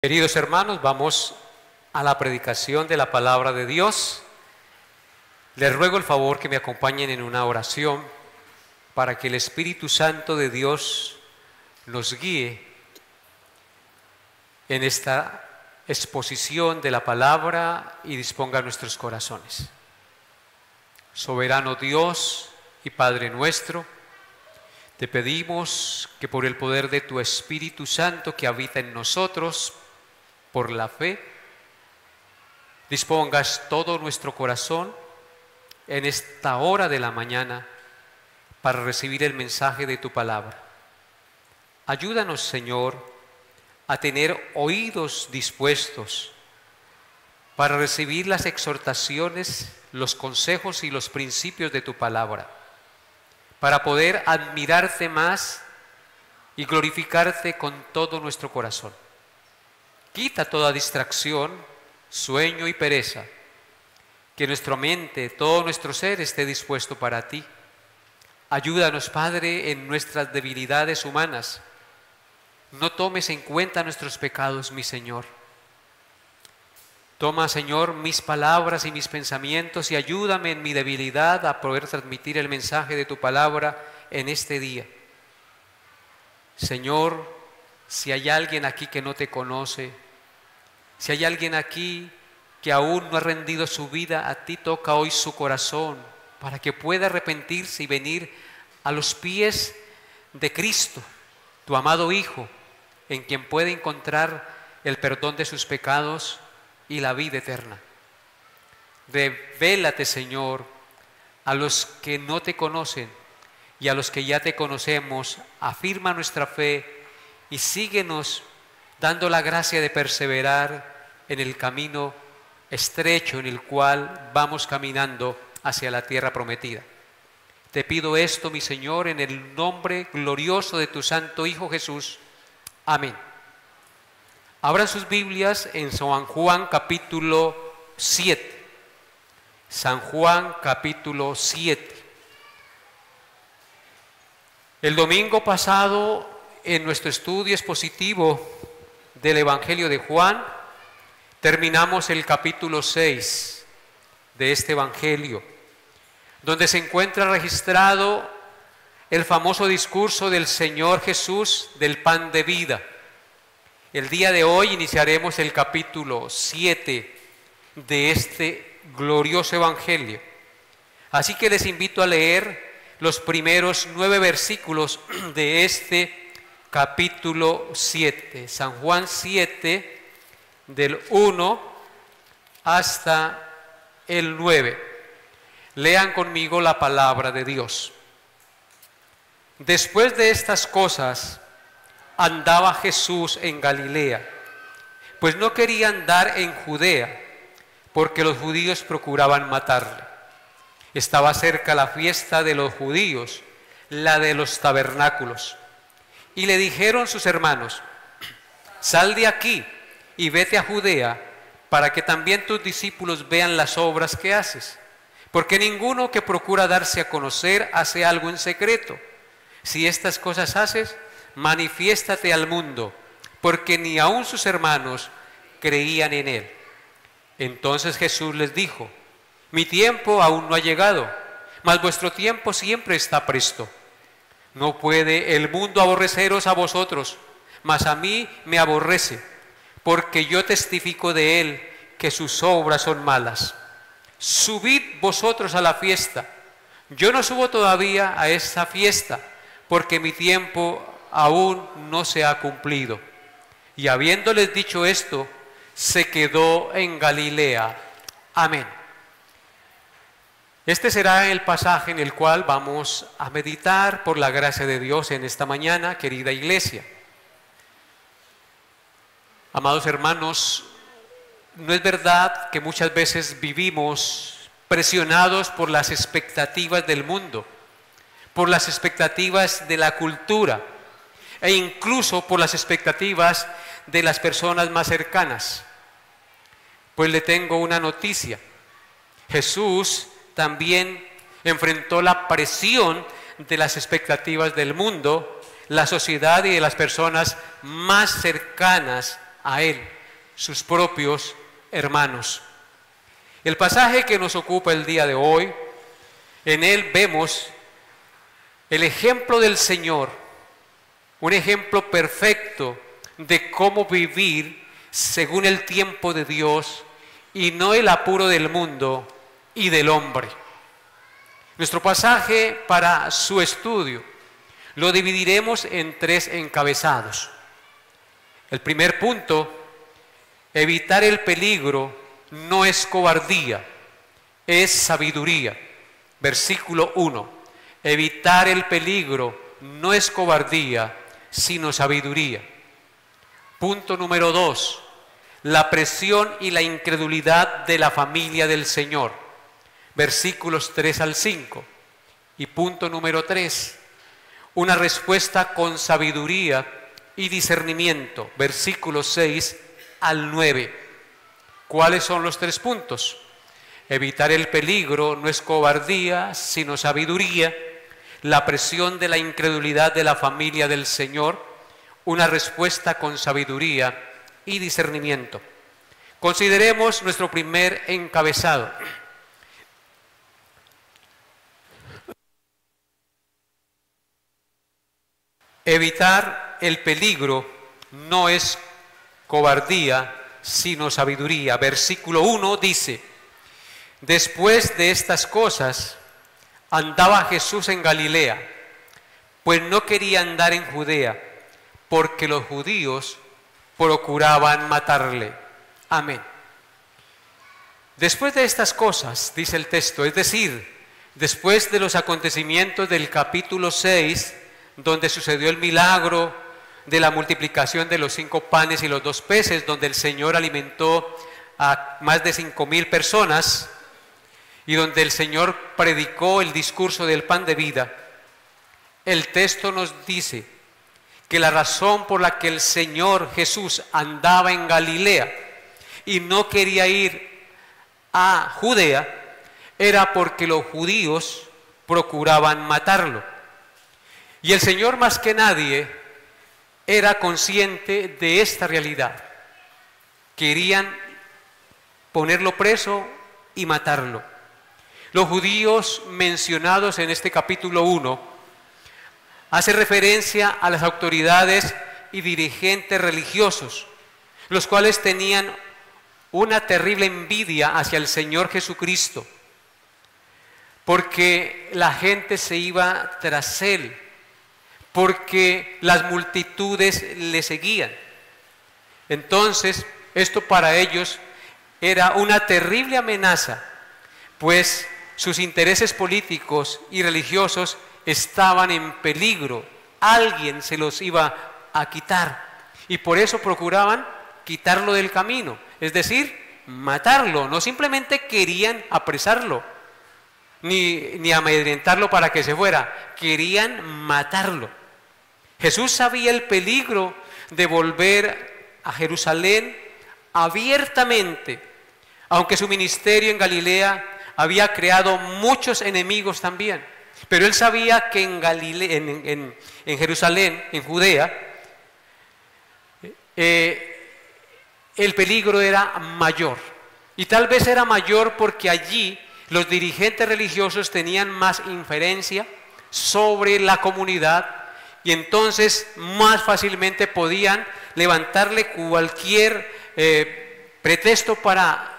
Queridos hermanos, vamos a la predicación de la palabra de Dios. Les ruego el favor que me acompañen en una oración para que el Espíritu Santo de Dios nos guíe en esta exposición de la palabra y disponga nuestros corazones. Soberano Dios y Padre nuestro, te pedimos que por el poder de tu Espíritu Santo que habita en nosotros, por la fe, dispongas todo nuestro corazón en esta hora de la mañana para recibir el mensaje de tu palabra. Ayúdanos, Señor, a tener oídos dispuestos para recibir las exhortaciones, los consejos y los principios de tu palabra, para poder admirarte más y glorificarte con todo nuestro corazón. Quita toda distracción, sueño y pereza, que nuestra mente, todo nuestro ser esté dispuesto para ti. Ayúdanos, Padre, en nuestras debilidades humanas. No tomes en cuenta nuestros pecados, mi Señor. Toma, Señor, mis palabras y mis pensamientos y ayúdame en mi debilidad a poder transmitir el mensaje de tu palabra en este día. Señor, si hay alguien aquí que no te conoce, si hay alguien aquí que aún no ha rendido su vida a ti, toca hoy su corazón para que pueda arrepentirse y venir a los pies de Cristo, tu amado Hijo, en quien puede encontrar el perdón de sus pecados y la vida eterna. Revélate, Señor, a los que no te conocen y a los que ya te conocemos. Afirma nuestra fe y síguenos dando la gracia de perseverar en el camino estrecho en el cual vamos caminando hacia la tierra prometida. Te pido esto, mi Señor, en el nombre glorioso de tu Santo Hijo Jesús. Amén. Abran sus Biblias en San Juan capítulo 7. San Juan capítulo 7. El domingo pasado, en nuestro estudio expositivo del Evangelio de Juan, terminamos el capítulo 6 de este Evangelio, donde se encuentra registrado el famoso discurso del Señor Jesús del pan de vida. El día de hoy iniciaremos el capítulo 7 de este glorioso Evangelio. Así que les invito a leer los primeros 9 versículos de este capítulo 7. San Juan 7, del 1 hasta el 9. Lean conmigo la palabra de Dios. Después de estas cosas, andaba Jesús en Galilea, pues no quería andar en Judea, porque los judíos procuraban matarle. Estaba cerca la fiesta de los judíos, la de los tabernáculos. Y le dijeron sus hermanos: sal de aquí y vete a Judea, para que también tus discípulos vean las obras que haces. Porque ninguno que procura darse a conocer hace algo en secreto. Si estas cosas haces, manifiéstate al mundo, porque ni aun sus hermanos creían en él. Entonces Jesús les dijo: mi tiempo aún no ha llegado, mas vuestro tiempo siempre está presto. No puede el mundo aborreceros a vosotros, mas a mí me aborrece, porque yo testifico de él que sus obras son malas. Subid vosotros a la fiesta. Yo no subo todavía a esa fiesta, porque mi tiempo aún no se ha cumplido. Y habiéndoles dicho esto, se quedó en Galilea. Amén. Este será el pasaje en el cual vamos a meditar por la gracia de Dios en esta mañana, querida iglesia. Amados hermanos, ¿no es verdad que muchas veces vivimos presionados por las expectativas del mundo, por las expectativas de la cultura e incluso por las expectativas de las personas más cercanas? Pues le tengo una noticia. Jesús también enfrentó la presión de las expectativas del mundo, la sociedad y de las personas más cercanas a él, sus propios hermanos. El pasaje que nos ocupa el día de hoy, en él vemos el ejemplo del Señor, un ejemplo perfecto de cómo vivir según el tiempo de Dios y no el apuro del mundo y del hombre. Nuestro pasaje para su estudio lo dividiremos en 3 encabezados. El primer punto: evitar el peligro no es cobardía, es sabiduría. Versículo 1. Evitar el peligro no es cobardía, sino sabiduría. Punto número 2. La presión y la incredulidad de la familia del Señor. Versículos 3 al 5. Y punto número 3. Una respuesta con sabiduría y discernimiento. Versículos 6 al 9. ¿Cuáles son los 3 puntos? Evitar el peligro no es cobardía, sino sabiduría. La presión de la incredulidad de la familia del Señor. Una respuesta con sabiduría y discernimiento. Consideremos nuestro primer encabezado. Evitar el peligro no es cobardía, sino sabiduría. Versículo 1 dice: después de estas cosas andaba Jesús en Galilea, pues no quería andar en Judea, porque los judíos procuraban matarle. Amén. Después de estas cosas, dice el texto, es decir, después de los acontecimientos del capítulo 6, donde sucedió el milagro de la multiplicación de los 5 panes y los 2 peces, donde el Señor alimentó a más de 5,000 personas, y donde el Señor predicó el discurso del pan de vida, el texto nos dice que la razón por la que el Señor Jesús andaba en Galilea y no quería ir a Judea era porque los judíos procuraban matarlo. Y el Señor, más que nadie, era consciente de esta realidad. Querían ponerlo preso y matarlo. Los judíos mencionados en este capítulo 1 hace referencia a las autoridades y dirigentes religiosos, los cuales tenían una terrible envidia hacia el Señor Jesucristo, porque la gente se iba tras él, porque las multitudes le seguían. Entonces, esto para ellos era una terrible amenaza, pues sus intereses políticos y religiosos estaban en peligro. Alguien se los iba a quitar y por eso procuraban quitarlo del camino, es decir, matarlo. No simplemente querían apresarlo ni amedrentarlo para que se fuera, querían matarlo. Jesús sabía el peligro de volver a Jerusalén abiertamente, aunque su ministerio en Galilea había creado muchos enemigos también. Pero él sabía que en Jerusalén, en Judea, el peligro era mayor. Y tal vez era mayor porque allí los dirigentes religiosos tenían más inferencia sobre la comunidad y entonces más fácilmente podían levantarle cualquier pretexto para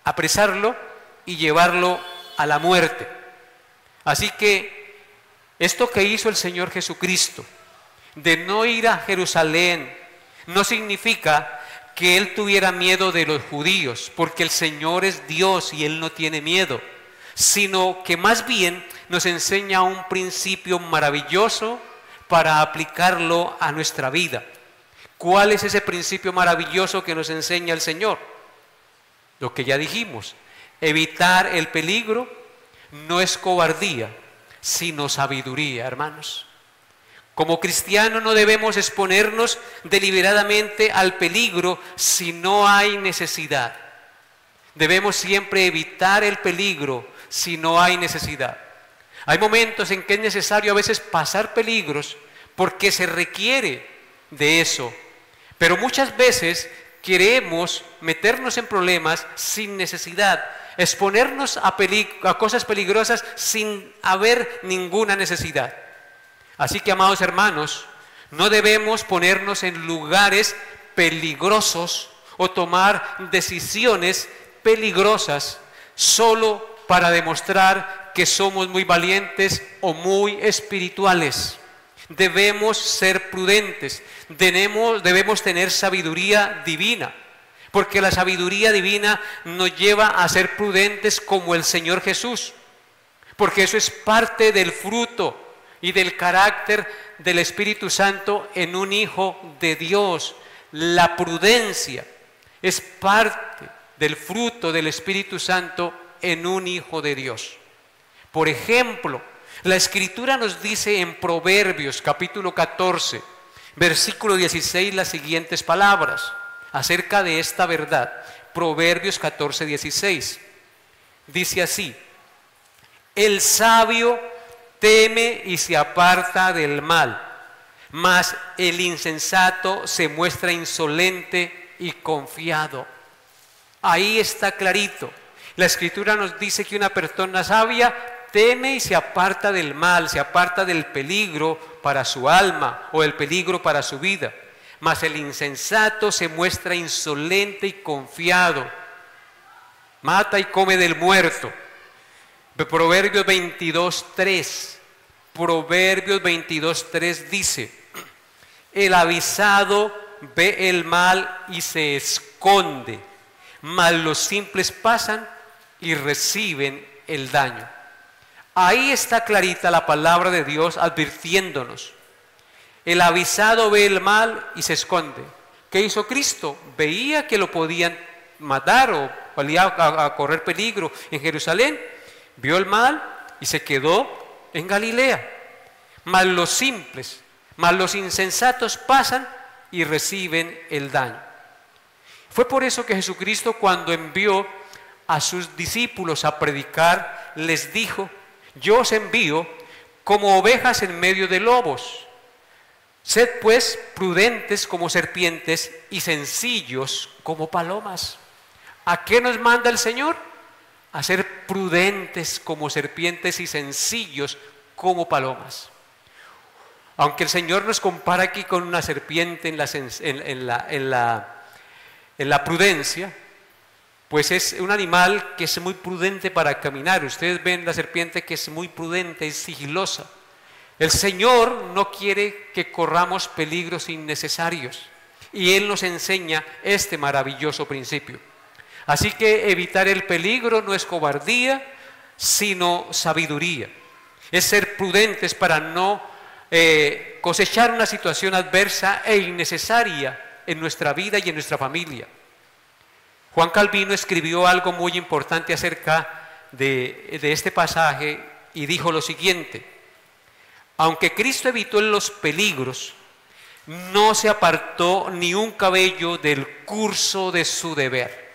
apresarlo y llevarlo a la muerte. Así que esto que hizo el Señor Jesucristo, de no ir a Jerusalén, no significa que Él tuviera miedo de los judíos, porque el Señor es Dios y Él no tiene miedo, sino que más bien nos enseña un principio maravilloso para aplicarlo a nuestra vida. ¿Cuál es ese principio maravilloso que nos enseña el Señor? Lo que ya dijimos, evitar el peligro no es cobardía, sino sabiduría, hermanos. Como cristianos no debemos exponernos deliberadamente al peligro si no hay necesidad. Debemos siempre evitar el peligro si no hay necesidad. Hay momentos en que es necesario a veces pasar peligros porque se requiere de eso. Pero muchas veces queremos meternos en problemas sin necesidad, exponernos a cosas peligrosas sin haber ninguna necesidad. Así que, amados hermanos, no debemos ponernos en lugares peligrosos o tomar decisiones peligrosas solo para demostrar que somos muy valientes o muy espirituales. Debemos ser prudentes, debemos tener sabiduría divina, porque la sabiduría divina nos lleva a ser prudentes como el Señor Jesús, porque eso es parte del fruto y del carácter del Espíritu Santo en un hijo de Dios. La prudencia es parte del fruto del Espíritu Santo en un hijo de Dios. Por ejemplo, la Escritura nos dice en Proverbios capítulo 14, versículo 16, las siguientes palabras acerca de esta verdad. Proverbios 14, 16. Dice así: el sabio teme y se aparta del mal, mas el insensato se muestra insolente y confiado. Ahí está clarito. La Escritura nos dice que una persona sabia teme y se aparta del mal, se aparta del peligro para su alma o el peligro para su vida. Mas el insensato se muestra insolente y confiado. Mata y come del muerto. Proverbios 22:3. Proverbios 22:3 dice: el avisado ve el mal y se esconde, mas los simples pasan y reciben el daño. Ahí está clarita la palabra de Dios advirtiéndonos. El avisado ve el mal y se esconde. ¿Qué hizo Cristo? Veía que lo podían matar o valía a correr peligro en Jerusalén. Vio el mal y se quedó en Galilea. Mas los simples, mas los insensatos pasan y reciben el daño. Fue por eso que Jesucristo, cuando envió a sus discípulos a predicar, les dijo: yo os envío como ovejas en medio de lobos. Sed pues prudentes como serpientes y sencillos como palomas. ¿A qué nos manda el Señor? A ser prudentes como serpientes y sencillos como palomas. Aunque el Señor nos compara aquí con una serpiente en la prudencia, pues es un animal que es muy prudente para caminar. Ustedes ven la serpiente que es muy prudente, es sigilosa. El Señor no quiere que corramos peligros innecesarios y Él nos enseña este maravilloso principio. Así que evitar el peligro no es cobardía, sino sabiduría. Es ser prudentes para no cosechar una situación adversa e innecesaria en nuestra vida y en nuestra familia. Juan Calvino escribió algo muy importante acerca de este pasaje y dijo lo siguiente: aunque Cristo evitó los peligros, no se apartó ni un cabello del curso de su deber.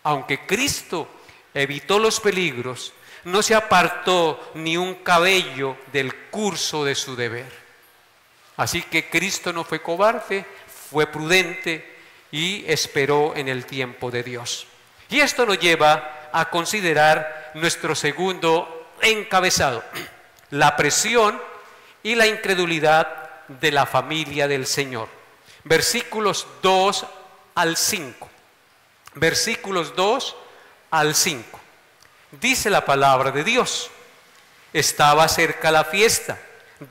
Aunque Cristo evitó los peligros, no se apartó ni un cabello del curso de su deber. Así que Cristo no fue cobarde, fue prudente y esperó en el tiempo de Dios. Y esto nos lleva a considerar nuestro segundo encabezado: la presión y la incredulidad de la familia del Señor. Versículos 2 al 5. Versículos 2 al 5. Dice la palabra de Dios: estaba cerca la fiesta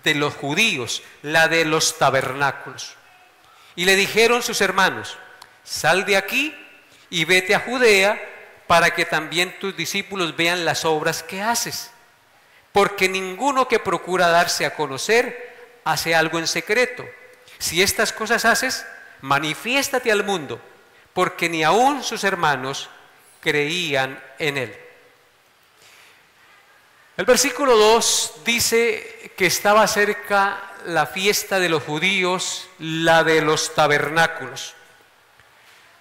de los judíos, la de los tabernáculos. Y le dijeron sus hermanos: sal de aquí y vete a Judea, para que también tus discípulos vean las obras que haces. Porque ninguno que procura darse a conocer hace algo en secreto. Si estas cosas haces, manifiéstate al mundo, porque ni aun sus hermanos creían en él. El versículo 2 dice que estaba cerca la fiesta de los judíos, la de los tabernáculos.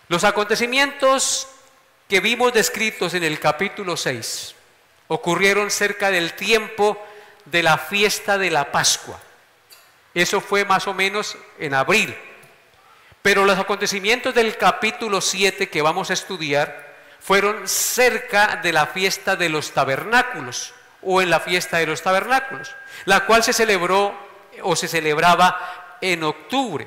Los acontecimientos que vimos descritos en el capítulo 6 ocurrieron cerca del tiempo de la fiesta de la Pascua. Eso fue más o menos en abril. Pero los acontecimientos del capítulo 7 que vamos a estudiar fueron cerca de la fiesta de los tabernáculos, o en la fiesta de los tabernáculos, la cual se celebró o se celebraba en octubre.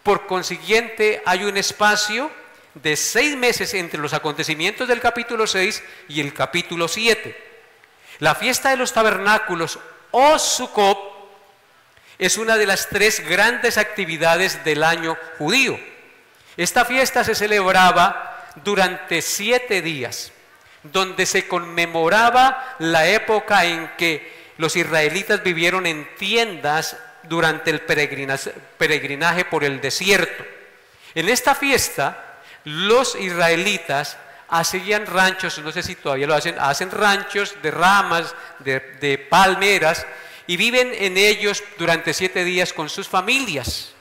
Por consiguiente, hay un espacio de 6 meses entre los acontecimientos del capítulo 6 y el capítulo 7. La fiesta de los tabernáculos o Sukkot es una de las 3 grandes actividades del año judío. Esta fiesta se celebraba durante 7 días, donde se conmemoraba la época en que los israelitas vivieron en tiendas durante el peregrinaje por el desierto. En esta fiesta, los israelitas hacían ranchos, no sé si todavía lo hacen ranchos de ramas, de palmeras, y viven en ellos durante 7 días con sus familias,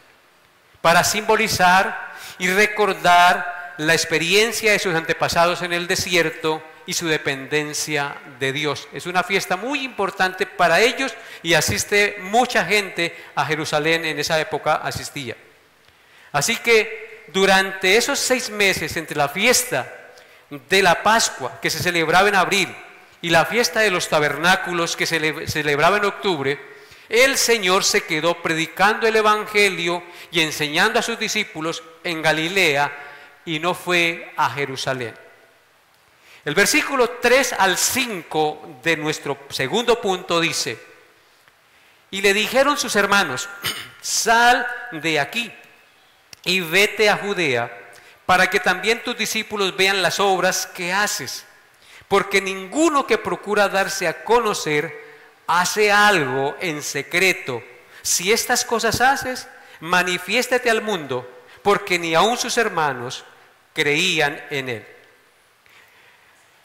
para simbolizar y recordar la experiencia de sus antepasados en el desierto y su dependencia de Dios. Es una fiesta muy importante para ellos y asiste mucha gente a Jerusalén, en esa época asistía. Así que durante esos 6 meses entre la fiesta de la Pascua, que se celebraba en abril, y la fiesta de los tabernáculos, que se celebraba en octubre, el Señor se quedó predicando el Evangelio y enseñando a sus discípulos en Galilea y no fue a Jerusalén. El versículo 3 al 5 de nuestro segundo punto dice: y le dijeron sus hermanos, sal de aquí y vete a Judea, para que también tus discípulos vean las obras que haces, porque ninguno que procura darse a conocer hace algo en secreto. Si estas cosas haces, manifiéstate al mundo, porque ni aun sus hermanos creían en él.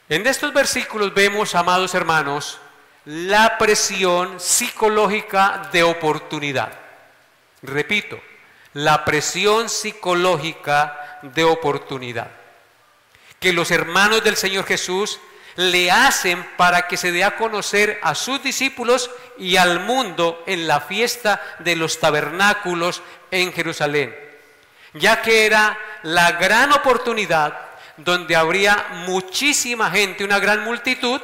En estos versículos vemos, amados hermanos, la presión psicológica de oportunidad. Repito, la presión psicológica de oportunidad que los hermanos del Señor Jesús le hacen para que se dé a conocer a sus discípulos y al mundo en la fiesta de los tabernáculos en Jerusalén, ya que era la gran oportunidad donde habría muchísima gente, una gran multitud,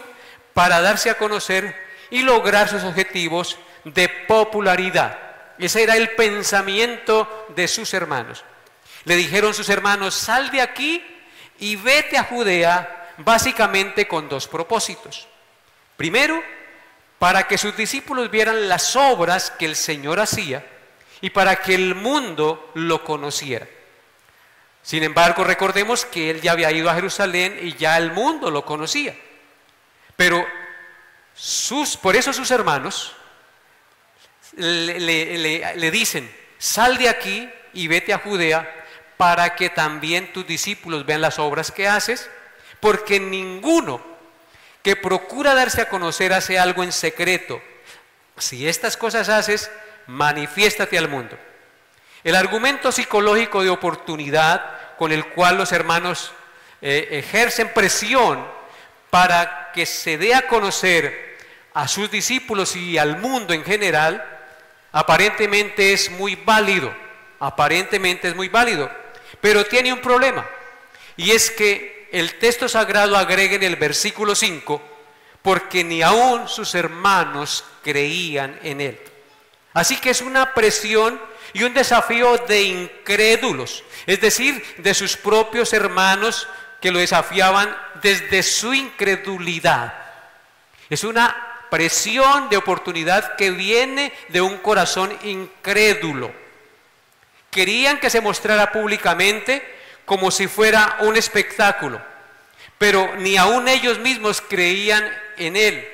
para darse a conocer y lograr sus objetivos de popularidad. Ese era el pensamiento de sus hermanos. Le dijeron sus hermanos, sal de aquí y vete a Judea, básicamente con 2 propósitos. Primero, para que sus discípulos vieran las obras que el Señor hacía y para que el mundo lo conociera. Sin embargo, recordemos que él ya había ido a Jerusalén y ya el mundo lo conocía. Pero por eso sus hermanos le dicen, sal de aquí y vete a Judea para que también tus discípulos vean las obras que haces, porque ninguno que procura darse a conocer hace algo en secreto. Si estas cosas haces, manifiéstate al mundo. El argumento psicológico de oportunidad con el cual los hermanos ejercen presión para que se dé a conocer a sus discípulos y al mundo en general, aparentemente es muy válido, pero tiene un problema, y es que el texto sagrado agrega en el versículo 5, porque ni aun sus hermanos creían en él. Así que es una presión y un desafío de incrédulos, es decir, de sus propios hermanos que lo desafiaban desde su incredulidad. Es una presión de oportunidad que viene de un corazón incrédulo. Querían que se mostrara públicamente como si fuera un espectáculo, pero ni aun ellos mismos creían en él,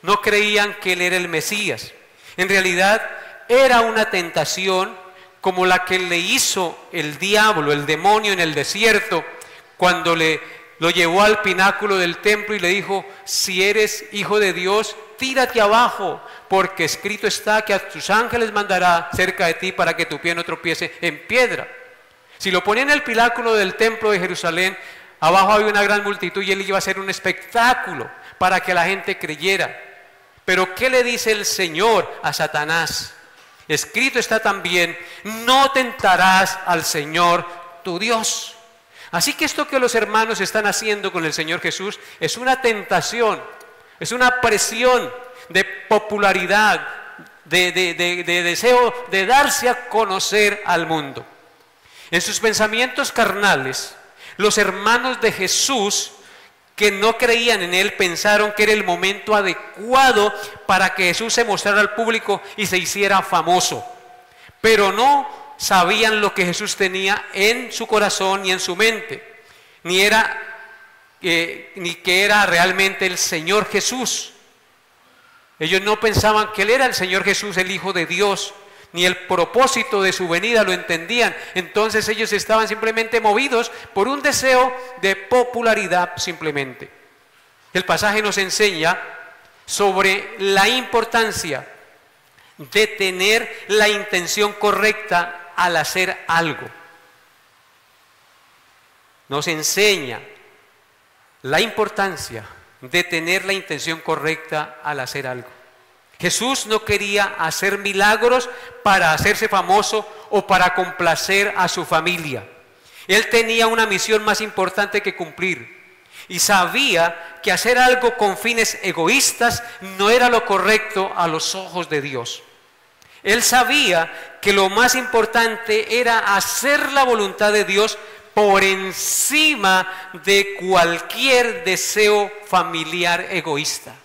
no creían que él era el Mesías. En realidad era una tentación como la que le hizo el diablo, el demonio en el desierto, cuando lo llevó al pináculo del templo y le dijo, si eres hijo de Dios, tírate abajo, porque escrito está que a tus ángeles mandará cerca de ti para que tu pie no tropiece en piedra. Si lo ponía en el pináculo del templo de Jerusalén, abajo había una gran multitud y él iba a hacer un espectáculo para que la gente creyera. Pero ¿qué le dice el Señor a Satanás? escrito está también, no tentarás al Señor tu Dios. Así que esto que los hermanos están haciendo con el Señor Jesús es una tentación, es una presión de popularidad, de deseo de darse a conocer al mundo. En sus pensamientos carnales, los hermanos de Jesús que no creían en Él pensaron que era el momento adecuado para que Jesús se mostrara al público y se hiciera famoso, pero no sabían lo que Jesús tenía en su corazón y en su mente, ni que era realmente el Señor Jesús. Ellos no pensaban que Él era el Señor Jesús, el Hijo de Dios, ni el propósito de su venida lo entendían. Entonces ellos estaban simplemente movidos por un deseo de popularidad simplemente. El pasaje nos enseña sobre la importancia de tener la intención correcta al hacer algo. Nos enseña la importancia de tener la intención correcta al hacer algo. Jesús no quería hacer milagros para hacerse famoso o para complacer a su familia. Él tenía una misión más importante que cumplir y sabía que hacer algo con fines egoístas no era lo correcto a los ojos de Dios. Él sabía que lo más importante era hacer la voluntad de Dios por encima de cualquier deseo familiar egoísta.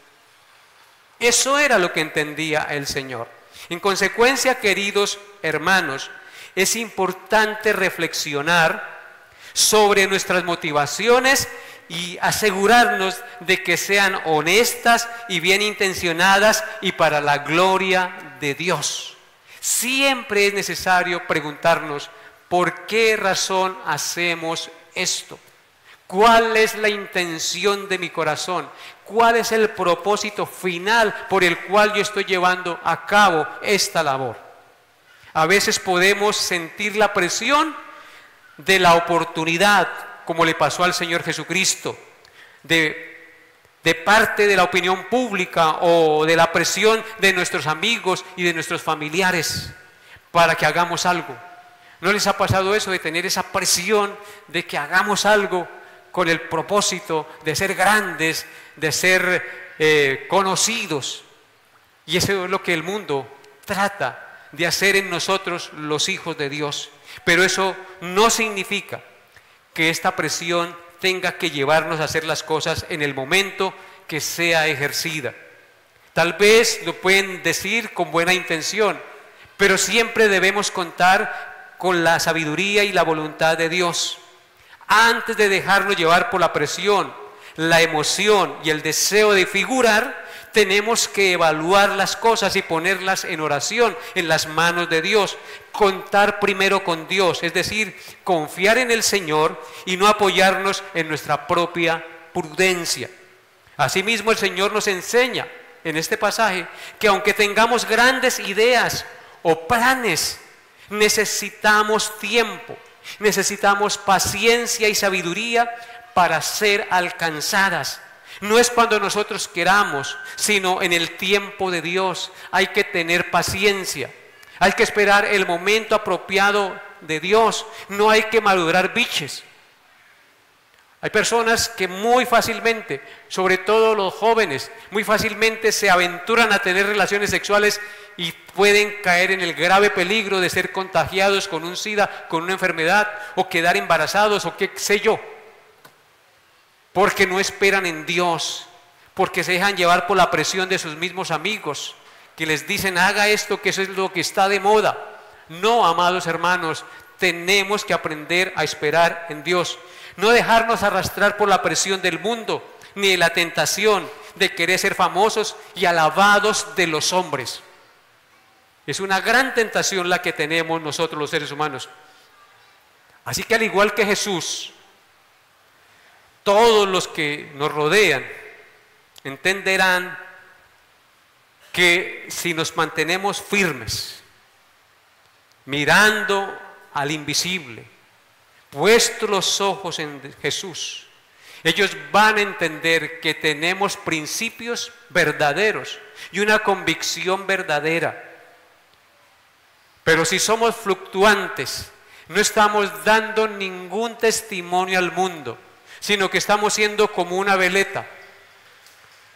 Eso era lo que entendía el Señor. En consecuencia, queridos hermanos, es importante reflexionar sobre nuestras motivaciones y asegurarnos de que sean honestas y bien intencionadas y para la gloria de Dios. Siempre es necesario preguntarnos por qué razón hacemos esto. ¿Cuál es la intención de mi corazón? ¿Cuál es el propósito final por el cual yo estoy llevando a cabo esta labor? A veces podemos sentir la presión de la oportunidad, como le pasó al Señor Jesucristo, de parte de la opinión pública o de la presión de nuestros amigos y de nuestros familiares para que hagamos algo. ¿No les ha pasado eso de tener esa presión de que hagamos algo con el propósito de ser grandes, de ser conocidos? Y eso es lo que el mundo trata de hacer en nosotros los hijos de Dios. Pero eso no significa que esta presión tenga que llevarnos a hacer las cosas en el momento que sea ejercida. Tal vez lo pueden decir con buena intención, pero siempre debemos contar con la sabiduría y la voluntad de Dios. Antes de dejarnos llevar por la presión, la emoción y el deseo de figurar, tenemos que evaluar las cosas y ponerlas en oración, en las manos de Dios. Contar primero con Dios, es decir, confiar en el Señor y no apoyarnos en nuestra propia prudencia. Asimismo, el Señor nos enseña en este pasaje que aunque tengamos grandes ideas o planes, necesitamos tiempo, necesitamos paciencia y sabiduría para ser alcanzadas. No es cuando nosotros queramos, sino en el tiempo de Dios. Hay que tener paciencia, hay que esperar el momento apropiado de Dios, no hay que madurar biches. Hay personas que muy fácilmente, sobre todo los jóvenes, muy fácilmente se aventuran a tener relaciones sexuales y pueden caer en el grave peligro de ser contagiados con un SIDA, con una enfermedad, o quedar embarazados, o qué sé yo, porque no esperan en Dios, porque se dejan llevar por la presión de sus mismos amigos, que les dicen, haga esto, que eso es lo que está de moda. No, amados hermanos, tenemos que aprender a esperar en Dios, no dejarnos arrastrar por la presión del mundo, ni de la tentación de querer ser famosos y alabados de los hombres. Es una gran tentación la que tenemos nosotros los seres humanos. Así que al igual que Jesús, todos los que nos rodean entenderán que si nos mantenemos firmes, mirando al invisible, puestos los ojos en Jesús, ellos van a entender que tenemos principios verdaderos y una convicción verdadera. Pero si somos fluctuantes, no estamos dando ningún testimonio al mundo, sino que estamos siendo como una veleta.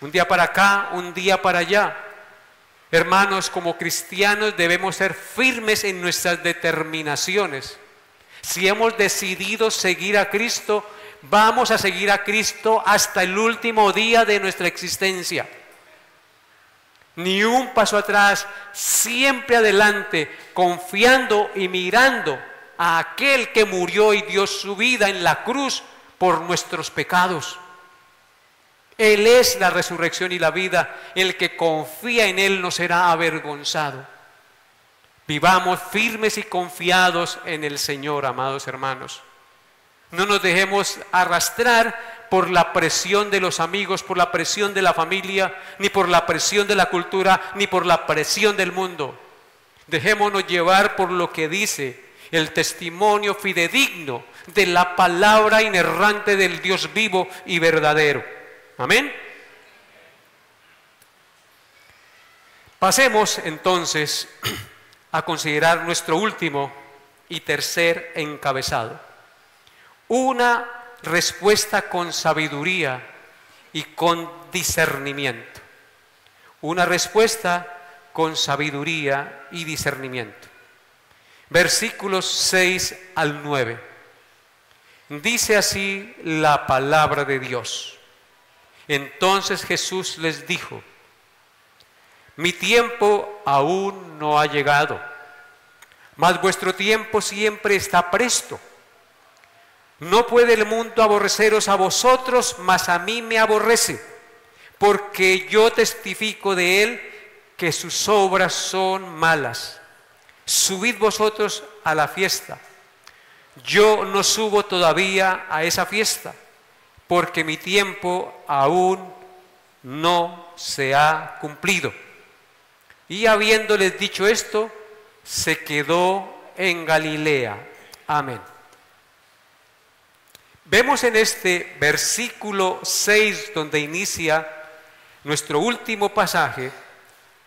Un día para acá, un día para allá. Hermanos, como cristianos debemos ser firmes en nuestras determinaciones. Si hemos decidido seguir a Cristo, vamos a seguir a Cristo hasta el último día de nuestra existencia. Ni un paso atrás, siempre adelante, confiando y mirando a aquel que murió y dio su vida en la cruz por nuestros pecados. Él es la resurrección y la vida. El que confía en Él no será avergonzado. Vivamos firmes y confiados en el Señor, amados hermanos. No nos dejemos arrastrar por la presión de los amigos, por la presión de la familia, ni por la presión de la cultura, ni por la presión del mundo. Dejémonos llevar por lo que dice el testimonio fidedigno de la palabra inerrante del Dios vivo y verdadero. Amén. Pasemos entonces a considerar nuestro último y tercer encabezado. Una respuesta con sabiduría y con discernimiento. Una respuesta con sabiduría y discernimiento. Versículos 6 al 9. Dice así la palabra de Dios. Entonces Jesús les dijo: mi tiempo aún no ha llegado, mas vuestro tiempo siempre está presto. No puede el mundo aborreceros a vosotros, mas a mí me aborrece, porque yo testifico de él que sus obras son malas. Subid vosotros a la fiesta. Yo no subo todavía a esa fiesta, porque mi tiempo aún no se ha cumplido. Y habiéndoles dicho esto, se quedó en Galilea. Amén. Vemos en este versículo 6, donde inicia nuestro último pasaje,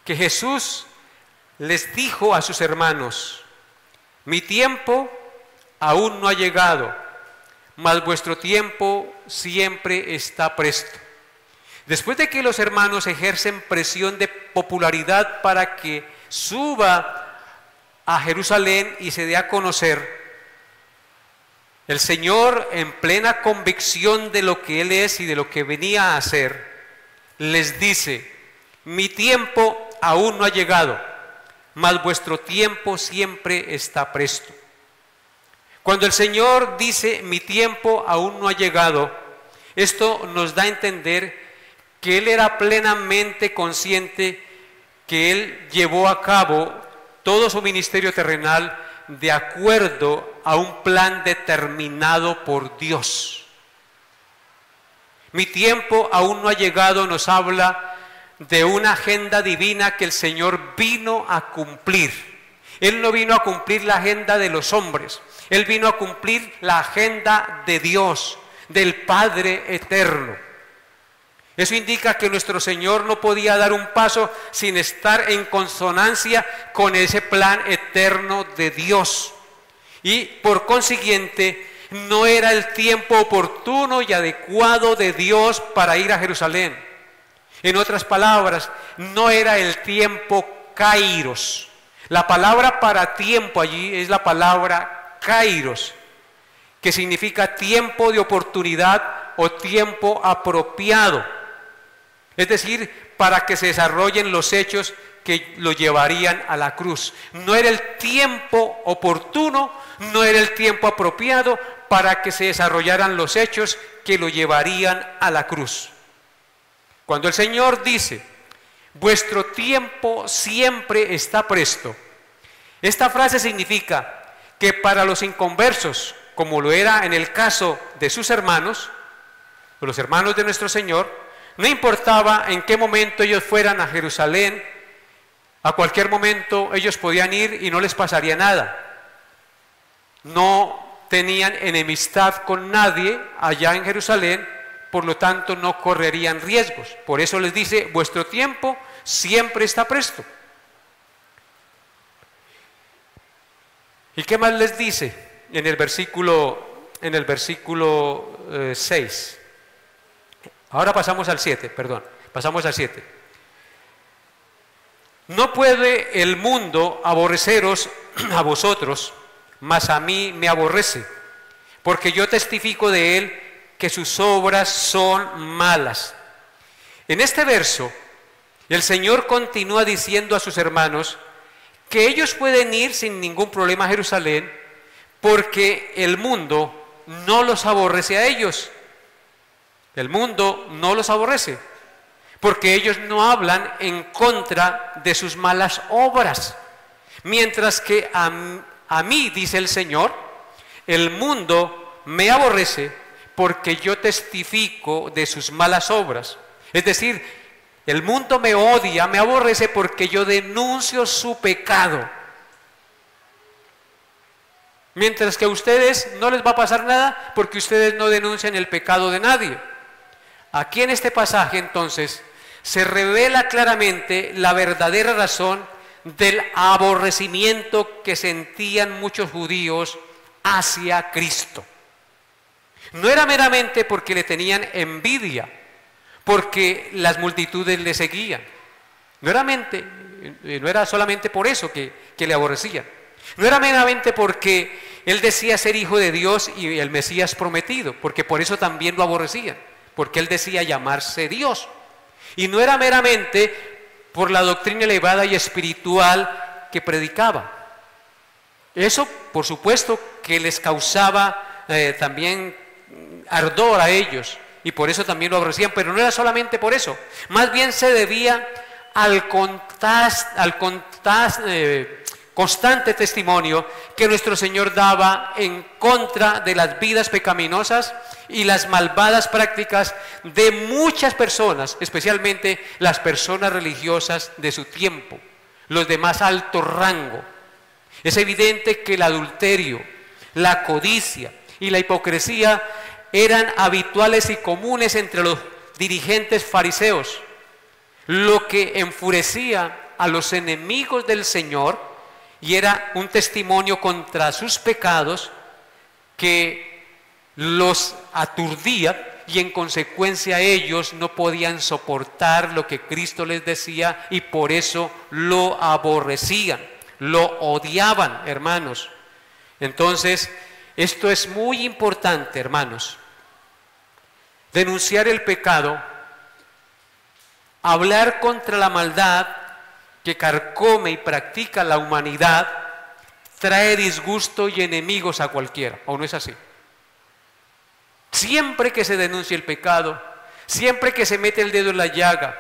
que Jesús les dijo a sus hermanos: mi tiempo aún no ha llegado, mas vuestro tiempo siempre está presto. Después de que los hermanos ejercen presión de popularidad para que suba a Jerusalén y se dé a conocer, el Señor, en plena convicción de lo que Él es y de lo que venía a hacer, les dice: mi tiempo aún no ha llegado, mas vuestro tiempo siempre está presto. Cuando el Señor dice: mi tiempo aún no ha llegado, esto nos da a entender que Él era plenamente consciente que Él llevó a cabo todo su ministerio terrenal de acuerdo a un plan determinado por Dios. Mi tiempo aún no ha llegado nos habla de una agenda divina que el Señor vino a cumplir. Él no vino a cumplir la agenda de los hombres, Él vino a cumplir la agenda de Dios, del Padre eterno. Eso indica que nuestro Señor no podía dar un paso sin estar en consonancia con ese plan eterno de Dios. Y por consiguiente, no era el tiempo oportuno y adecuado de Dios para ir a Jerusalén. En otras palabras, no era el tiempo kairos. La palabra para tiempo allí es la palabra kairos, que significa tiempo de oportunidad o tiempo apropiado. Es decir, para que se desarrollen los hechos que lo llevarían a la cruz. No era el tiempo oportuno, no era el tiempo apropiado para que se desarrollaran los hechos que lo llevarían a la cruz. Cuando el Señor dice: vuestro tiempo siempre está presto, esta frase significa que para los inconversos, como lo era en el caso de sus hermanos, los hermanos de nuestro Señor, no importaba en qué momento ellos fueran a Jerusalén, a cualquier momento ellos podían ir y no les pasaría nada. No tenían enemistad con nadie allá en Jerusalén, por lo tanto no correrían riesgos. Por eso les dice: vuestro tiempo siempre está presto. ¿Y qué más les dice en el versículo 6? Ahora pasamos al 7, perdón, pasamos al 7. No puede el mundo aborreceros a vosotros, mas a mí me aborrece, porque yo testifico de él que sus obras son malas. En este verso, el Señor continúa diciendo a sus hermanos que ellos pueden ir sin ningún problema a Jerusalén, porque el mundo no los aborrece a ellos. El mundo no los aborrece, porque ellos no hablan en contra de sus malas obras. Mientras que a mí, dice el Señor, el mundo me aborrece porque yo testifico de sus malas obras. Es decir, el mundo me odia, me aborrece porque yo denuncio su pecado. Mientras que a ustedes no les va a pasar nada porque ustedes no denuncian el pecado de nadie. Aquí en este pasaje entonces se revela claramente la verdadera razón del aborrecimiento que sentían muchos judíos hacia Cristo. No era meramente porque le tenían envidia, porque las multitudes le seguían. No era solamente por eso que le aborrecían. No era meramente porque él decía ser hijo de Dios y el Mesías prometido, porque por eso también lo aborrecían, porque él decía llamarse Dios. Y no era meramente por la doctrina elevada y espiritual que predicaba. Eso, por supuesto, que les causaba también ardor a ellos, y por eso también lo aborrecían, pero no era solamente por eso. Más bien se debía al constante testimonio que nuestro Señor daba en contra de las vidas pecaminosas y las malvadas prácticas de muchas personas, especialmente las personas religiosas de su tiempo, los de más alto rango. Es evidente que el adulterio, la codicia y la hipocresía eran habituales y comunes entre los dirigentes fariseos, lo que enfurecía a los enemigos del Señor, y era un testimonio contra sus pecados que los aturdía, y en consecuencia ellos no podían soportar lo que Cristo les decía y por eso lo aborrecían, lo odiaban, hermanos. Entonces, esto es muy importante, hermanos. Denunciar el pecado, hablar contra la maldad que carcome y practica la humanidad, trae disgusto y enemigos a cualquiera, ¿o no es así? Siempre que se denuncia el pecado, siempre que se mete el dedo en la llaga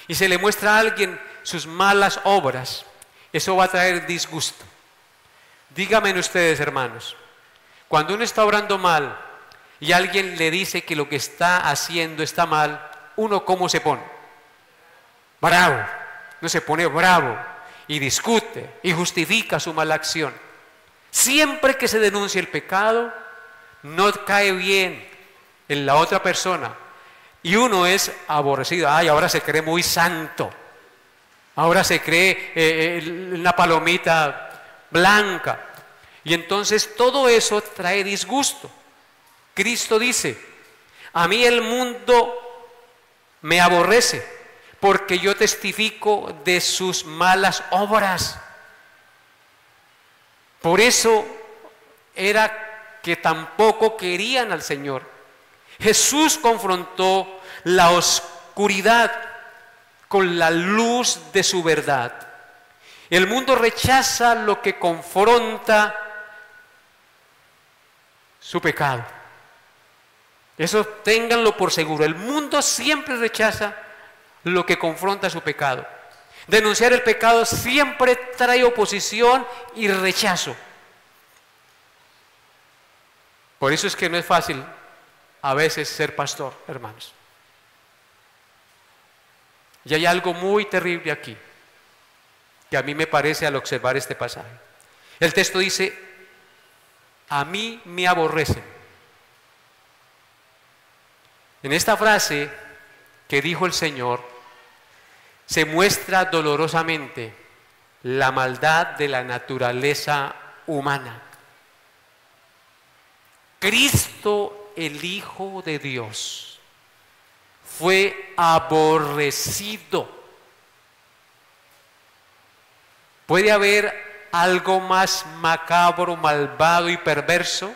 y se le muestra a alguien sus malas obras, eso va a traer disgusto. Díganme ustedes, hermanos, cuando uno está obrando mal y alguien le dice que lo que está haciendo está mal, uno ¿cómo se pone? Bravo. No se pone bravo y discute y justifica su mala acción. Siempre que se denuncia el pecado, no cae bien en la otra persona y uno es aborrecido. Ay, ahora se cree muy santo, ahora se cree una palomita blanca, y entonces todo eso trae disgusto. Cristo dice: a mí el mundo me aborrece porque yo testifico de sus malas obras. Por eso era que tampoco querían al Señor. Jesús confrontó la oscuridad con la luz de su verdad. El mundo rechaza lo que confronta su pecado. Eso ténganlo por seguro. El mundo siempre rechaza lo que confronta su pecado. Denunciar el pecado siempre trae oposición y rechazo. Por eso es que no es fácil a veces ser pastor, hermanos. Y hay algo muy terrible aquí, que a mí me parece al observar este pasaje. El texto dice: a mí me aborrecen. En esta frase que dijo el Señor, se muestra dolorosamente la maldad de la naturaleza humana. Cristo, el Hijo de Dios, fue aborrecido. ¿Puede haber algo más macabro, malvado y perverso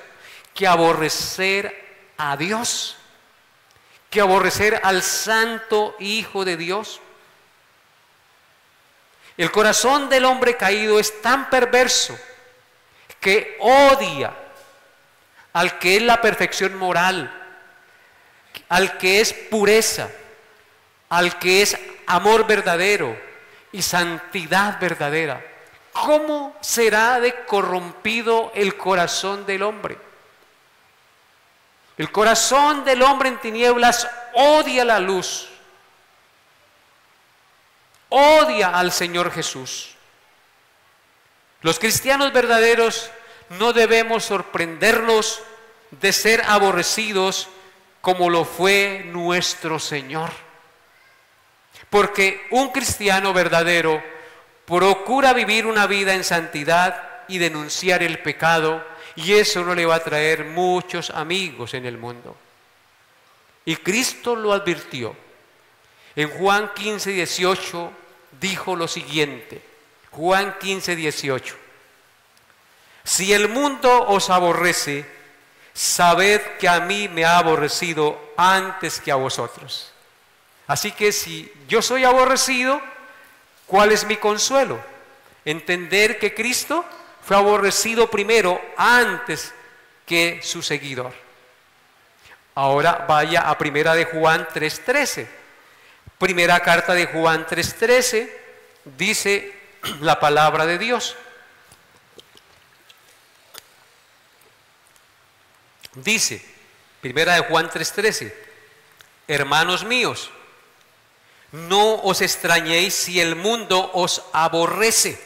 que aborrecer a Dios? ¿Que aborrecer al Santo Hijo de Dios? El corazón del hombre caído es tan perverso que odia al que es la perfección moral, al que es pureza, al que es amor verdadero y santidad verdadera. ¿Cómo será de corrompido el corazón del hombre? El corazón del hombre en tinieblas odia la luz, odia al Señor Jesús. Los cristianos verdaderos no debemos sorprendernos de ser aborrecidos como lo fue nuestro Señor. Porque un cristiano verdadero procura vivir una vida en santidad y denunciar el pecado, y eso no le va a traer muchos amigos en el mundo. Y Cristo lo advirtió. En Juan 15, 18 dijo lo siguiente. Juan 15, 18. Si el mundo os aborrece, sabed que a mí me ha aborrecido antes que a vosotros. Así que si yo soy aborrecido, ¿cuál es mi consuelo? Entender que Cristo fue aborrecido primero antes que su seguidor. Ahora vaya a primera de Juan 3:13. Primera carta de Juan 3:13 dice la palabra de Dios. Dice, primera de Juan 3:13, hermanos míos, no os extrañéis si el mundo os aborrece.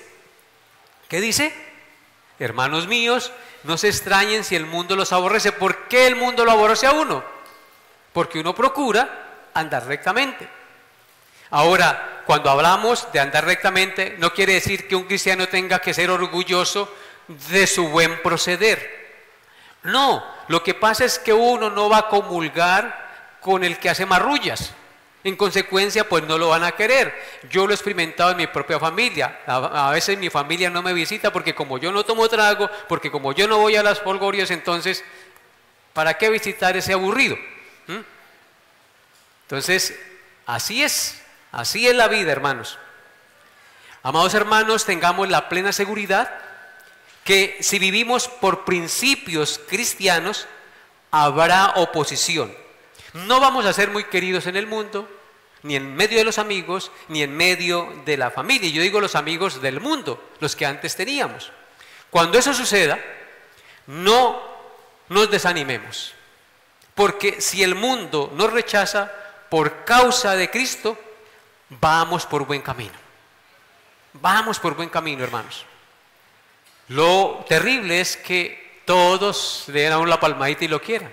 ¿Qué dice? Hermanos míos, no se extrañen si el mundo los aborrece. ¿Por qué el mundo lo aborrece a uno? Porque uno procura andar rectamente. Ahora, cuando hablamos de andar rectamente, no quiere decir que un cristiano tenga que ser orgulloso de su buen proceder. No, lo que pasa es que uno no va a comulgar con el que hace marrullas. En consecuencia, pues no lo van a querer. Yo lo he experimentado en mi propia familia. A veces mi familia no me visita porque como yo no tomo trago, porque como yo no voy a las folgorias, entonces, ¿para qué visitar ese aburrido? Entonces, así es la vida, hermanos. Amados hermanos, tengamos la plena seguridad que si vivimos por principios cristianos, habrá oposición. No vamos a ser muy queridos en el mundo, ni en medio de los amigos, ni en medio de la familia. Yo digo los amigos del mundo, los que antes teníamos. Cuando eso suceda, no nos desanimemos. Porque si el mundo nos rechaza por causa de Cristo, vamos por buen camino. Vamos por buen camino, hermanos. Lo terrible es que todos le den a uno la palmadita y lo quieran.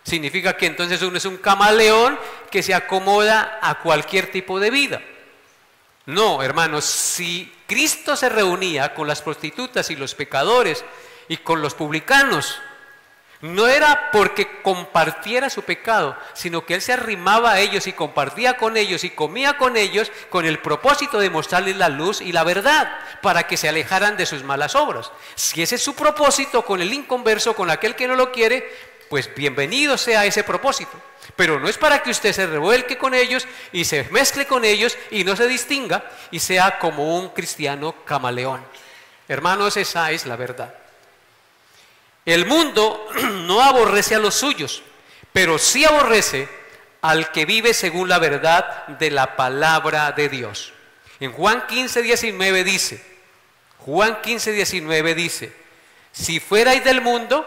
Significa que entonces uno es un camaleón que se acomoda a cualquier tipo de vida. No, hermanos, si Cristo se reunía con las prostitutas y los pecadores y con los publicanos, no era porque compartiera su pecado, sino que Él se arrimaba a ellos y compartía con ellos y comía con ellos con el propósito de mostrarles la luz y la verdad para que se alejaran de sus malas obras. Si ese es su propósito con el inconverso, con aquel que no lo quiere, pues bienvenido sea ese propósito. Pero no es para que usted se revuelque con ellos y se mezcle con ellos y no se distinga y sea como un cristiano camaleón. Hermanos, esa es la verdad. El mundo no aborrece a los suyos, pero sí aborrece al que vive según la verdad de la palabra de Dios. En Juan 15, 19 dice, si fuerais del mundo,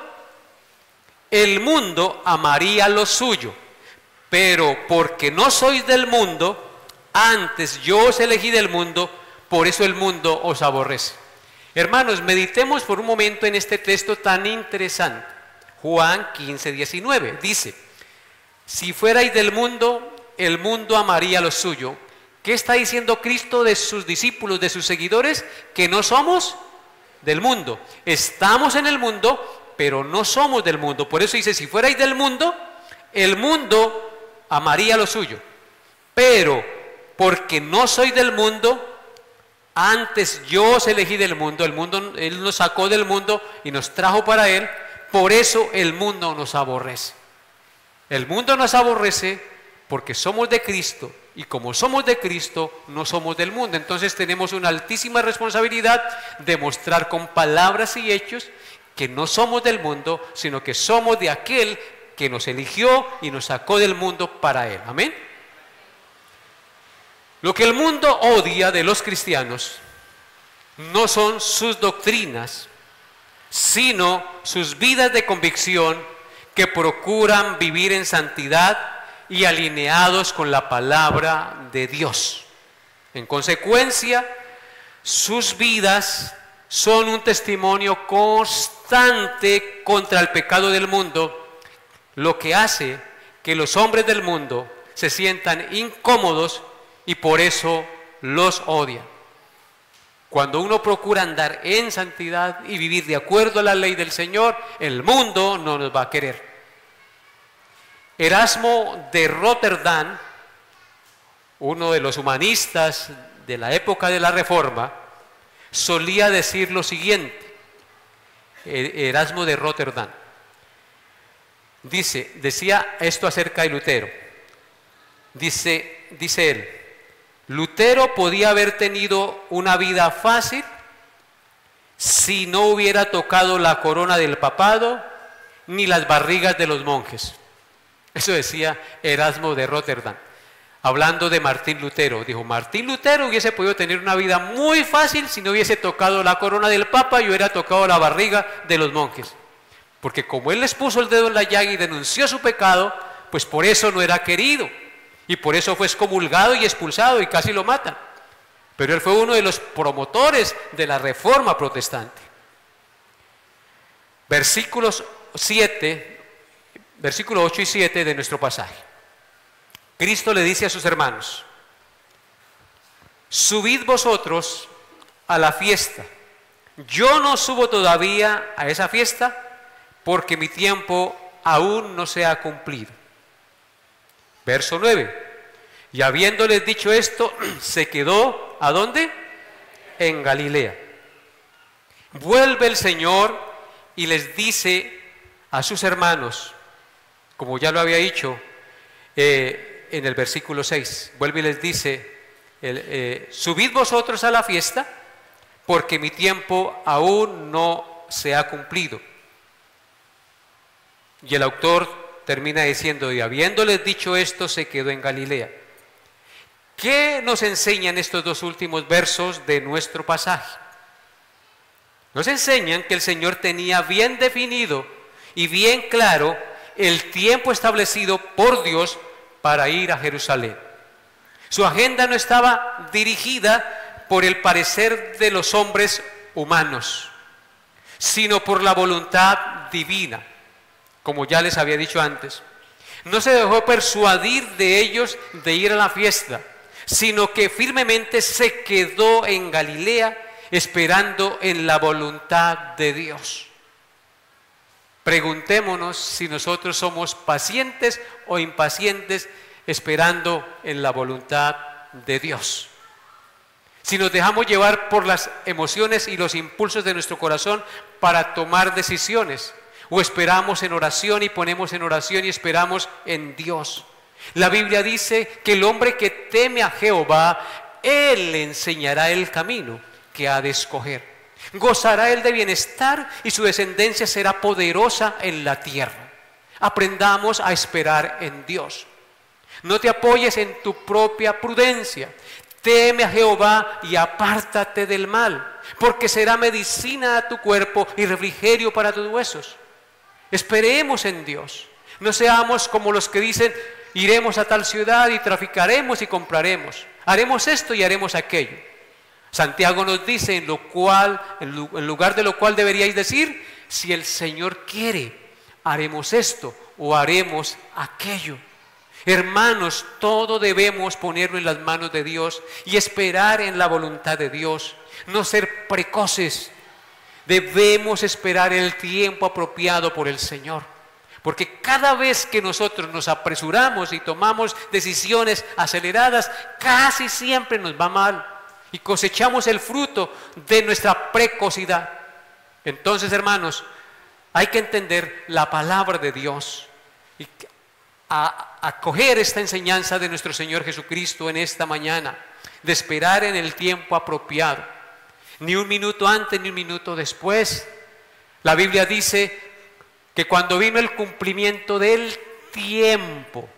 el mundo amaría lo suyo, pero porque no sois del mundo, antes yo os elegí del mundo, por eso el mundo os aborrece. Hermanos, meditemos por un momento en este texto tan interesante. Juan 15, 19 dice, si fuerais del mundo, el mundo amaría lo suyo. ¿Qué está diciendo Cristo de sus discípulos, de sus seguidores? Que no somos del mundo. Estamos en el mundo, pero no somos del mundo. Por eso dice, si fuerais del mundo, el mundo amaría lo suyo. Pero porque no soy del mundo, antes yo os elegí del mundo, Él nos sacó del mundo y nos trajo para Él, por eso el mundo nos aborrece. El mundo nos aborrece porque somos de Cristo, y como somos de Cristo, no somos del mundo. Entonces tenemos una altísima responsabilidad de mostrar con palabras y hechos que no somos del mundo, sino que somos de aquel que nos eligió y nos sacó del mundo para Él. Amén. Lo que el mundo odia de los cristianos no son sus doctrinas, sino sus vidas de convicción que procuran vivir en santidad y alineados con la palabra de Dios. En consecuencia, sus vidas son un testimonio constante contra el pecado del mundo, lo que hace que los hombres del mundo se sientan incómodos y por eso los odian. Cuando uno procura andar en santidad y vivir de acuerdo a la ley del Señor, el mundo no nos va a querer. Erasmo de Rotterdam, uno de los humanistas de la época de la Reforma, solía decir lo siguiente. Erasmo de Rotterdam decía esto acerca de Lutero. Dice él: Lutero podía haber tenido una vida fácil si no hubiera tocado la corona del papado ni las barrigas de los monjes. Eso decía Erasmo de Rotterdam, hablando de Martín Lutero. Dijo, Martín Lutero hubiese podido tener una vida muy fácil si no hubiese tocado la corona del papa y hubiera tocado la barriga de los monjes. Porque como él les puso el dedo en la llaga y denunció su pecado, pues por eso no era querido. Y por eso fue excomulgado y expulsado y casi lo matan. Pero él fue uno de los promotores de la Reforma protestante. Versículo 8 y 7 de nuestro pasaje. Cristo le dice a sus hermanos: subid vosotros a la fiesta. Yo no subo todavía a esa fiesta porque mi tiempo aún no se ha cumplido. Verso 9. Y habiéndoles dicho esto, se quedó, ¿a dónde? En Galilea. Vuelve el Señor y les dice a sus hermanos, como ya lo había dicho en el versículo 6, vuelve y les dice, subid vosotros a la fiesta, porque mi tiempo aún no se ha cumplido. Y el autor termina diciendo, y habiéndoles dicho esto, se quedó en Galilea. ¿Qué nos enseñan estos dos últimos versos de nuestro pasaje? Nos enseñan que el Señor tenía bien definido y bien claro el tiempo establecido por Dios para ir a Jerusalén. Su agenda no estaba dirigida por el parecer de los hombres humanos, sino por la voluntad divina. Como ya les había dicho antes, no se dejó persuadir de ellos de ir a la fiesta, sino que firmemente se quedó en Galilea esperando en la voluntad de Dios. Preguntémonos si nosotros somos pacientes o impacientes esperando en la voluntad de Dios. Si nos dejamos llevar por las emociones y los impulsos de nuestro corazón para tomar decisiones, o esperamos en oración y ponemos en oración y esperamos en Dios. La Biblia dice que el hombre que teme a Jehová, Él le enseñará el camino que ha de escoger. Gozará él de bienestar y su descendencia será poderosa en la tierra. Aprendamos a esperar en Dios. No te apoyes en tu propia prudencia. Teme a Jehová y apártate del mal, porque será medicina a tu cuerpo y refrigerio para tus huesos. Esperemos en Dios. No seamos como los que dicen, iremos a tal ciudad y traficaremos y compraremos. Haremos esto y haremos aquello. Santiago nos dice, en lugar de lo cual deberíais decir, si el Señor quiere, haremos esto o haremos aquello. Hermanos, todo debemos ponerlo en las manos de Dios y esperar en la voluntad de Dios. No ser precoces, Debemos esperar el tiempo apropiado por el Señor. Porque cada vez que nosotros nos apresuramos y tomamos decisiones aceleradas, casi siempre nos va mal y cosechamos el fruto de nuestra precocidad. Entonces, hermanos, hay que entender la palabra de Dios y acoger esta enseñanza de nuestro Señor Jesucristo en esta mañana, de esperar en el tiempo apropiado, ni un minuto antes ni un minuto después. La Biblia dice que cuando vino el cumplimiento del tiempo,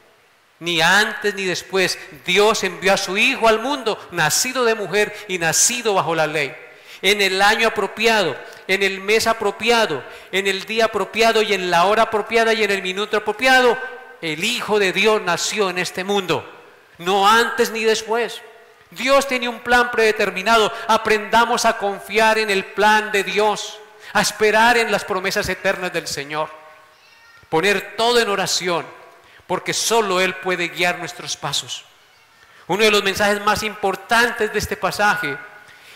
ni antes ni después, Dios envió a su Hijo al mundo, nacido de mujer y nacido bajo la ley, en el año apropiado, en el mes apropiado, en el día apropiado y en la hora apropiada y en el minuto apropiado. El Hijo de Dios nació en este mundo, no antes ni después. Dios tiene un plan predeterminado. Aprendamos a confiar en el plan de Dios, a esperar en las promesas eternas del Señor, poner todo en oración, porque solo Él puede guiar nuestros pasos. Uno de los mensajes más importantes de este pasaje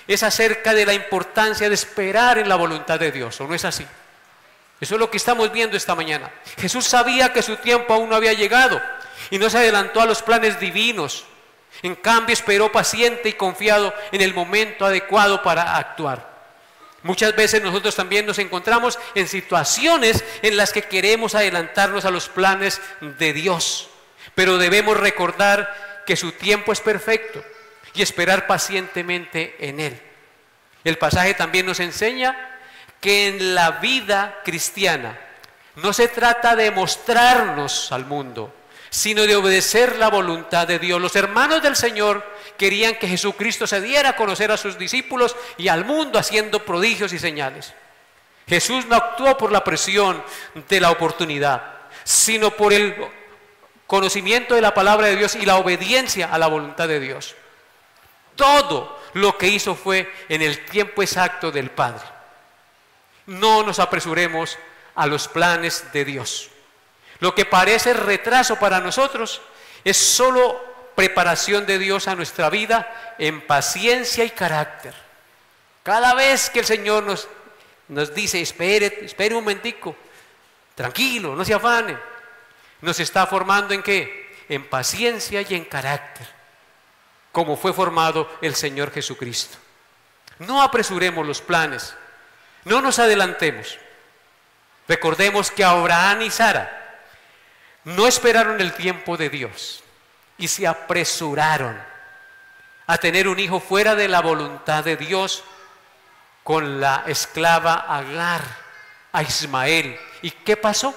es acerca de la importancia de esperar en la voluntad de Dios, ¿o no es así? Eso es lo que estamos viendo esta mañana. Jesús sabía que su tiempo aún no había llegado y no se adelantó a los planes divinos. En cambio, esperó paciente y confiado en el momento adecuado para actuar. Muchas veces nosotros también nos encontramos en situaciones en las que queremos adelantarnos a los planes de Dios, pero debemos recordar que su tiempo es perfecto y esperar pacientemente en Él. El pasaje también nos enseña que en la vida cristiana no se trata de mostrarnos al mundo, sino de obedecer la voluntad de Dios. Los hermanos del Señor querían que Jesucristo se diera a conocer a sus discípulos y al mundo haciendo prodigios y señales. Jesús no actuó por la presión de la oportunidad, sino por el conocimiento de la palabra de Dios y la obediencia a la voluntad de Dios. Todo lo que hizo fue en el tiempo exacto del Padre. No nos apresuremos a los planes de Dios. Lo que parece retraso para nosotros es solo preparación de Dios a nuestra vida en paciencia y carácter. Cada vez que el Señor nos dice, espere un momentico, tranquilo, no se afane, nos está formando ¿en qué? En paciencia y en carácter, como fue formado el Señor Jesucristo. No apresuremos los planes, no nos adelantemos. Recordemos que Abraham y Sara no esperaron el tiempo de Dios y se apresuraron a tener un hijo fuera de la voluntad de Dios con la esclava Agar, a Ismael. ¿Y qué pasó?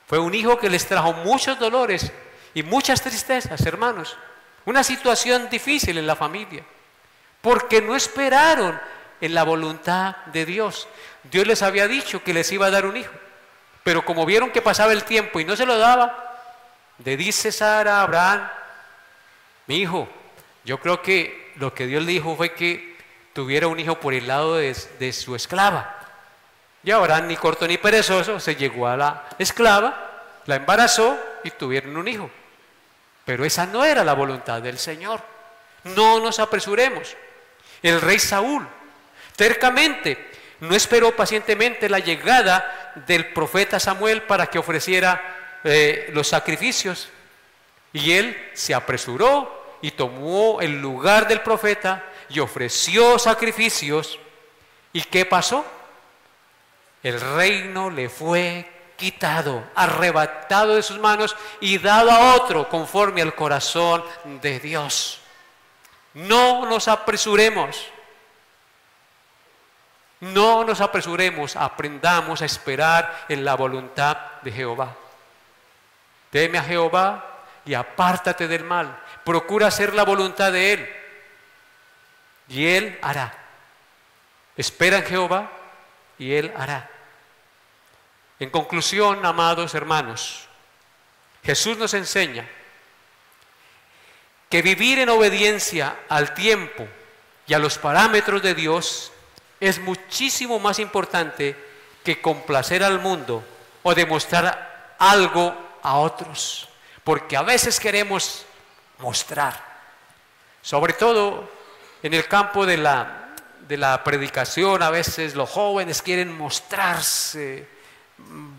Fue un hijo que les trajo muchos dolores y muchas tristezas, hermanos. Una situación difícil en la familia, porque no esperaron en la voluntad de Dios. Dios les había dicho que les iba a dar un hijo, pero como vieron que pasaba el tiempo y no se lo daba, le dice Sara a Abraham, mi hijo, yo creo que lo que Dios le dijo fue que tuviera un hijo por el lado de su esclava. Y Abraham, ni corto ni perezoso, se llegó a la esclava, la embarazó y tuvieron un hijo. Pero esa no era la voluntad del Señor. No nos apresuremos. El rey Saúl, tercamente, no esperó pacientemente la llegada del profeta Samuel para que ofreciera los sacrificios. Y él se apresuró y tomó el lugar del profeta y ofreció sacrificios. ¿Y qué pasó? El reino le fue quitado, arrebatado de sus manos y dado a otro conforme al corazón de Dios. No nos apresuremos. No nos apresuremos, aprendamos a esperar en la voluntad de Jehová. Teme a Jehová y apártate del mal. Procura hacer la voluntad de Él y Él hará. Espera en Jehová y Él hará. En conclusión, amados hermanos, Jesús nos enseña que vivir en obediencia al tiempo y a los parámetros de Dios es muchísimo más importante que complacer al mundo o demostrar algo a otros, porque a veces queremos mostrar, sobre todo en el campo de de la predicación, a veces los jóvenes quieren mostrarse,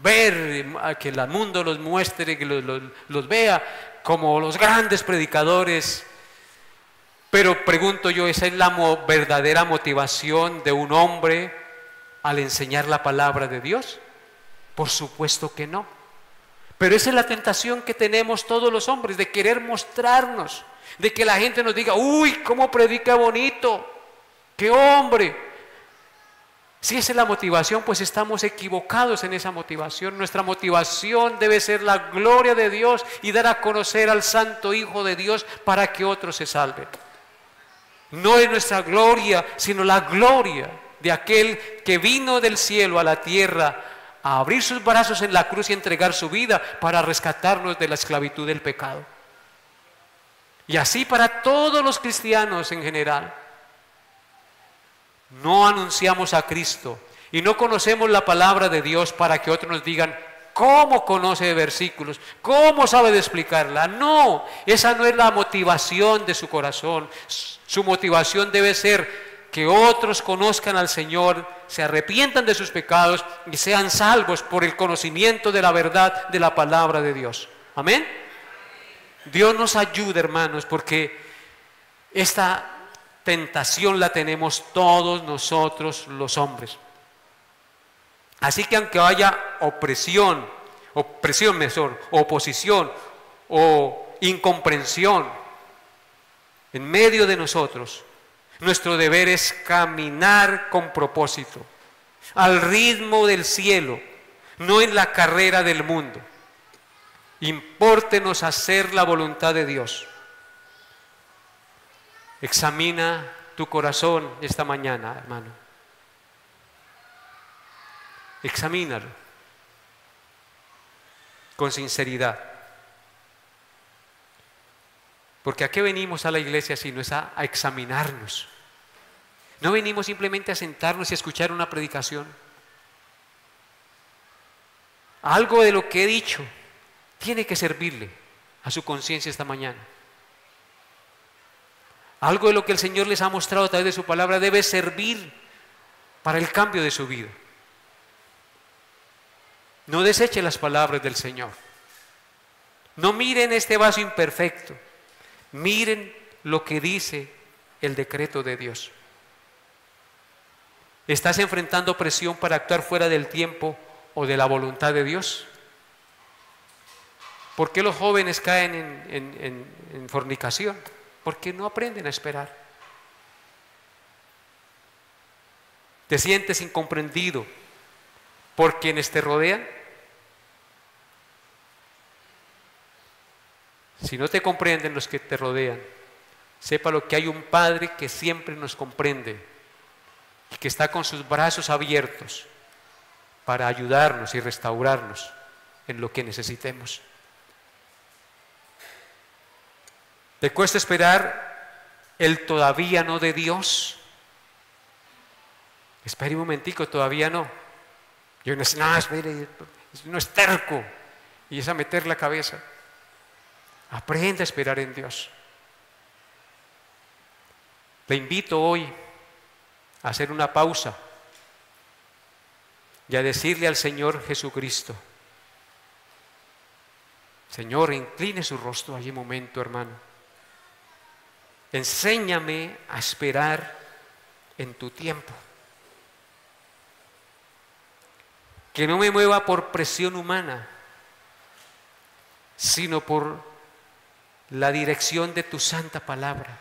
ver, a que el mundo los muestre, que los vea como los grandes predicadores. Pero pregunto yo, ¿esa es la verdadera motivación de un hombre al enseñar la palabra de Dios? Por supuesto que no. Pero esa es la tentación que tenemos todos los hombres, de querer mostrarnos, de que la gente nos diga, uy, cómo predica bonito, qué hombre. Si esa es la motivación, pues estamos equivocados en esa motivación. Nuestra motivación debe ser la gloria de Dios y dar a conocer al Santo Hijo de Dios para que otros se salven. No es nuestra gloria, sino la gloria de aquel que vino del cielo a la tierra a abrir sus brazos en la cruz y entregar su vida para rescatarnos de la esclavitud del pecado. Y así para todos los cristianos en general. No anunciamos a Cristo y no conocemos la palabra de Dios para que otros nos digan cómo conoce de versículos, cómo sabe de explicarla. No, esa no es la motivación de su corazón. Su motivación debe ser que otros conozcan al Señor, se arrepientan de sus pecados y sean salvos por el conocimiento de la verdad de la palabra de Dios. Amén. Dios nos ayude, hermanos, porque esta tentación la tenemos todos nosotros los hombres. Así que aunque haya oposición o incomprensión en medio de nosotros, nuestro deber es caminar con propósito, al ritmo del cielo, no en la carrera del mundo. Impórtenos hacer la voluntad de Dios. Examina tu corazón esta mañana, hermano. Examínalo con sinceridad. Porque ¿a qué venimos a la iglesia si no es a examinarnos? No venimos simplemente a sentarnos y a escuchar una predicación. Algo de lo que he dicho tiene que servirle a su conciencia esta mañana. Algo de lo que el Señor les ha mostrado a través de su palabra debe servir para el cambio de su vida. No deseche las palabras del Señor. No miren este vaso imperfecto. Miren lo que dice el decreto de Dios. ¿Estás enfrentando presión para actuar fuera del tiempo o de la voluntad de Dios? ¿Por qué los jóvenes caen en fornicación? Porque no aprenden a esperar. ¿Te sientes incomprendido por quienes te rodean? Si no te comprenden los que te rodean, sépalo que hay un Padre que siempre nos comprende y que está con sus brazos abiertos para ayudarnos y restaurarnos en lo que necesitemos. ¿Te cuesta esperar el todavía no de Dios? Espere un momentico, todavía no. Y uno dice, no, espere, no es terco. Y es a meter la cabeza. Aprende a esperar en Dios. Le invito hoy a hacer una pausa y a decirle al Señor Jesucristo, Señor, incline su rostro allí un momento, hermano. Enséñame a esperar en tu tiempo. Que no me mueva por presión humana, sino por la dirección de tu santa palabra.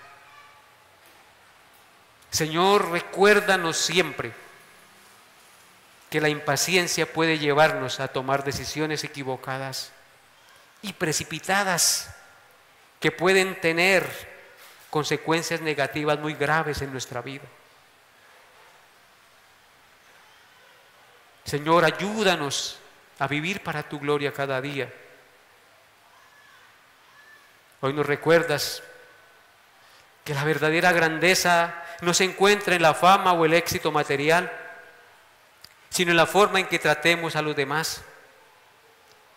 Señor, recuérdanos siempre que la impaciencia puede llevarnos a tomar decisiones equivocadas y precipitadas que pueden tener consecuencias negativas muy graves en nuestra vida. Señor, ayúdanos a vivir para tu gloria cada día. Hoy nos recuerdas que la verdadera grandeza no se encuentra en la fama o el éxito material, sino en la forma en que tratemos a los demás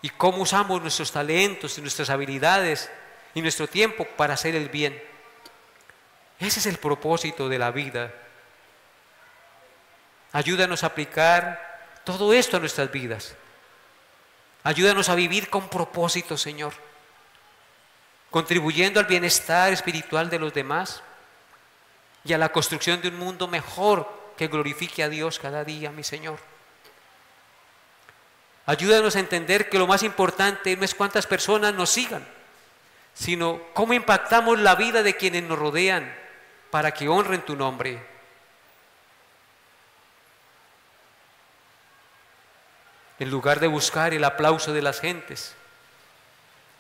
y cómo usamos nuestros talentos y nuestras habilidades y nuestro tiempo para hacer el bien. Ese es el propósito de la vida. Ayúdanos a aplicar todo esto a nuestras vidas. Ayúdanos a vivir con propósito, Señor, contribuyendo al bienestar espiritual de los demás y a la construcción de un mundo mejor que glorifique a Dios cada día, mi Señor. Ayúdanos a entender que lo más importante no es cuántas personas nos sigan, sino cómo impactamos la vida de quienes nos rodean para que honren tu nombre. En lugar de buscar el aplauso de las gentes,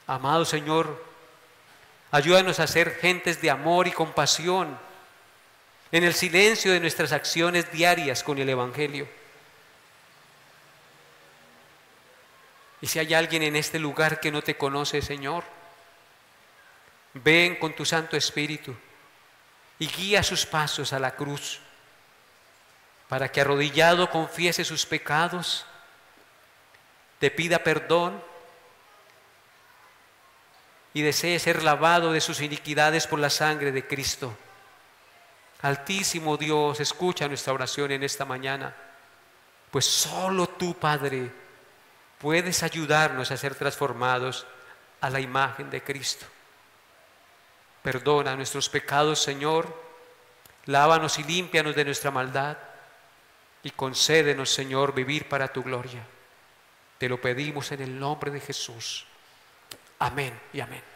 amado Señor, ayúdanos a ser gentes de amor y compasión en el silencio de nuestras acciones diarias con el Evangelio. Y si hay alguien en este lugar que no te conoce, Señor, ven con tu Santo Espíritu y guía sus pasos a la cruz para que arrodillado confiese sus pecados, te pida perdón y desee ser lavado de sus iniquidades por la sangre de Cristo. Altísimo Dios, escucha nuestra oración en esta mañana, pues solo tú, Padre, puedes ayudarnos a ser transformados a la imagen de Cristo. Perdona nuestros pecados, Señor, lávanos y límpianos de nuestra maldad y concédenos, Señor, vivir para tu gloria. Te lo pedimos en el nombre de Jesús. Amén y amén.